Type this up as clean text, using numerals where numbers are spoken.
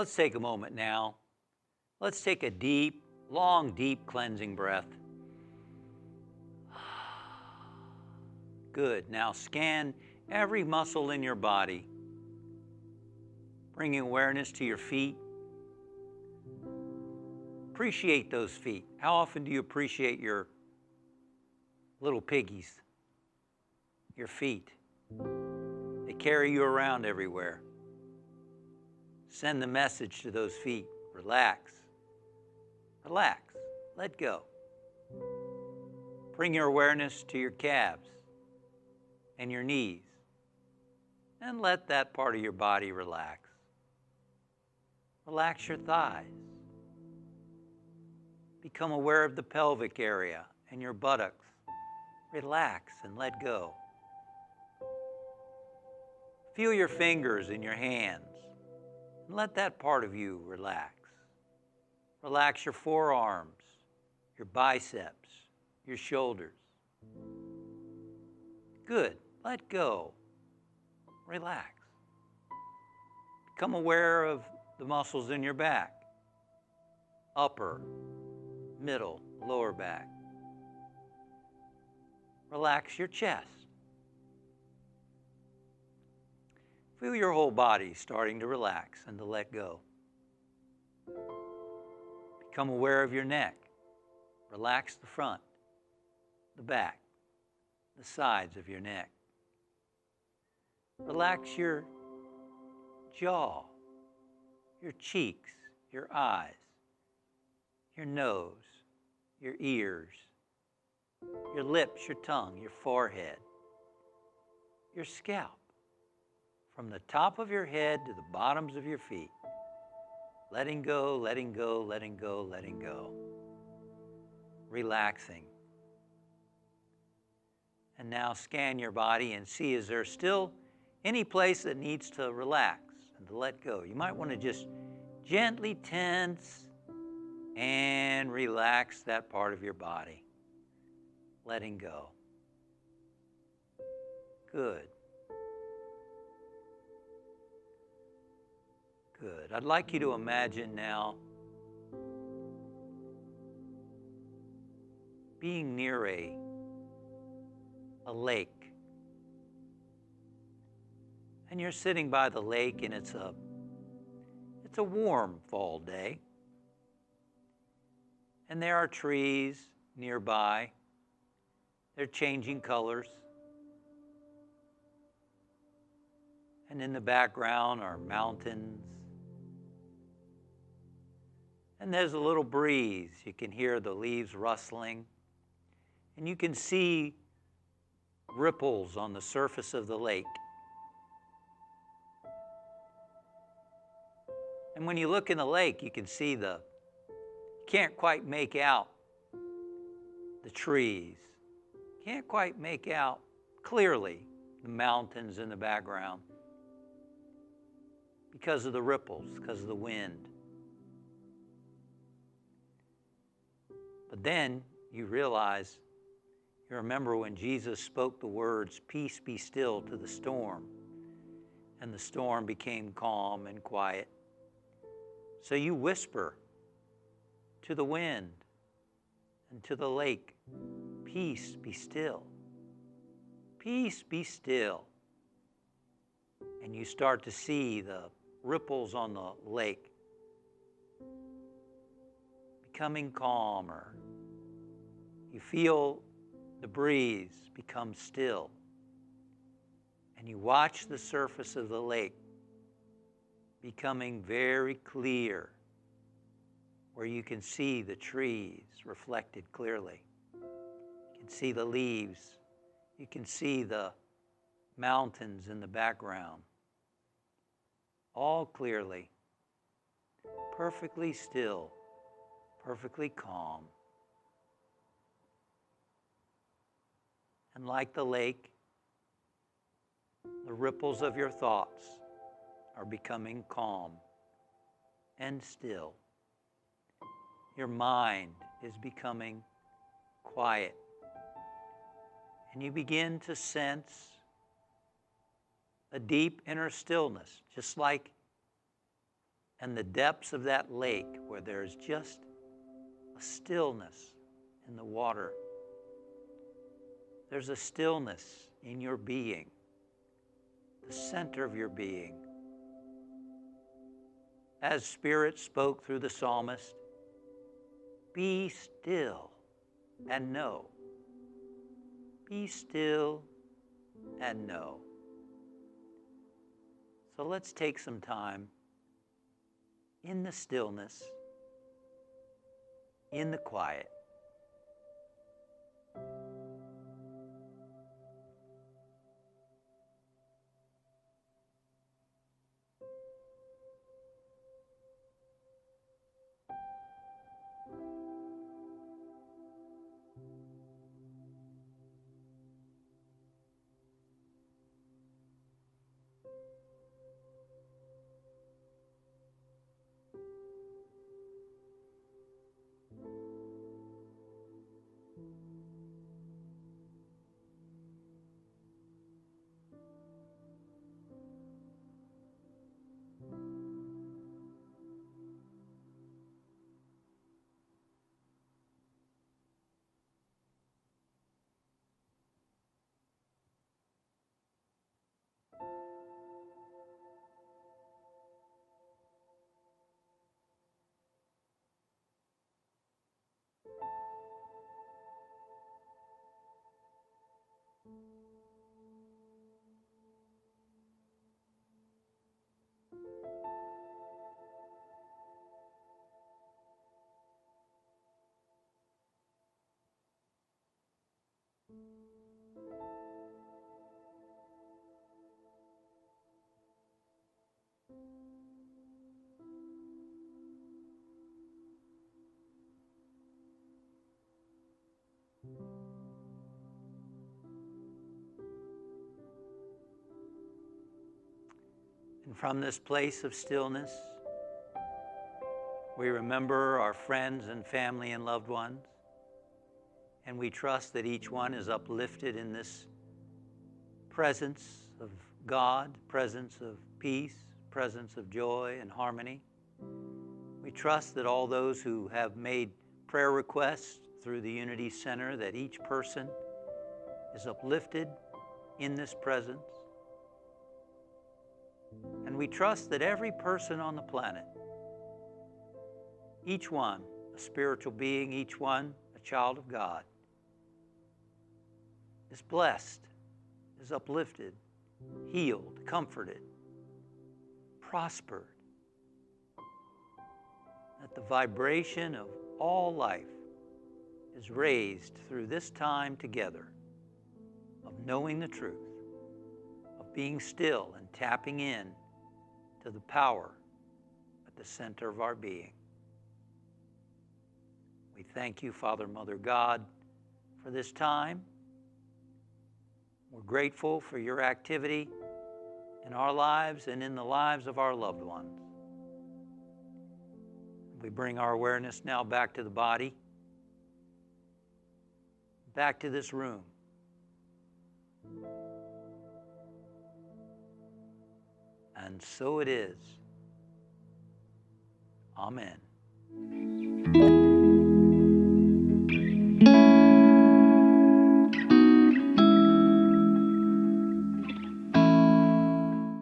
let's take a moment now. Let's take a deep, long, deep cleansing breath. Good. Now scan every muscle in your body, bringing awareness to your feet. Appreciate those feet. How often do you appreciate your little piggies? Your feet. They carry you around everywhere. Send the message to those feet. Relax. Relax. Let go. Bring your awareness to your calves and your knees, and let that part of your body relax. Relax your thighs. Become aware of the pelvic area and your buttocks. Relax and let go. Feel your fingers in your hands and let that part of you relax. Relax your forearms, your biceps, your shoulders. Good. Let go. Relax. Become aware of the muscles in your back, upper, middle, lower back. Relax your chest. Feel your whole body starting to relax and to let go. Become aware of your neck. Relax the front, the back, the sides of your neck. Relax your jaw, your cheeks, your eyes, your nose, your ears, your lips, your tongue, your forehead, your scalp, from the top of your head to the bottoms of your feet. Letting go, letting go, letting go, letting go. Relaxing. And now scan your body and see, is there still any place that needs to relax and to let go? You might want to just gently tense and relax that part of your body. Letting go. Good. Good. I'd like you to imagine now being near a lake. And you're sitting by the lake, and it's a warm fall day. And there are trees nearby. They're changing colors. And in the background are mountains. And there's a little breeze. You can hear the leaves rustling. And you can see ripples on the surface of the lake. And when you look in the lake, you can see you can't quite make out the trees. Can't quite make out clearly the mountains in the background because of the ripples, because of the wind. But then you realize, you remember when Jesus spoke the words, "Peace, be still," to the storm, and the storm became calm and quiet. So you whisper to the wind and to the lake, "Peace, be still. Peace, be still." And you start to see the ripples on the lake becoming calmer. You feel the breeze become still. And you watch the surface of the lake becoming very clear, where you can see the trees reflected clearly. You can see the leaves. You can see the mountains in the background. All clearly, perfectly still, perfectly calm. And like the lake, the ripples of your thoughts are becoming calm and still. Your mind is becoming quiet. And you begin to sense a deep inner stillness, just like and the depths of that lake where there's just a stillness in the water. There's a stillness in your being, the center of your being. As Spirit spoke through the psalmist, be still and know. Be still and know. So let's take some time in the stillness, in the quiet. And from this place of stillness, we remember our friends and family and loved ones, and we trust that each one is uplifted in this presence of God, presence of peace, presence of joy and harmony. We trust that all those who have made prayer requests through the Unity Center, that each person is uplifted in this presence. And we trust that every person on the planet, each one a spiritual being, each one a child of God, is blessed, is uplifted, healed, comforted, prospered. That the vibration of all life is raised through this time together of knowing the truth, of being still and tapping in to the power at the center of our being. We thank you, Father, Mother, God, for this time. We're grateful for your activity in our lives and in the lives of our loved ones. We bring our awareness now back to the body, back to this room. And so it is. Amen.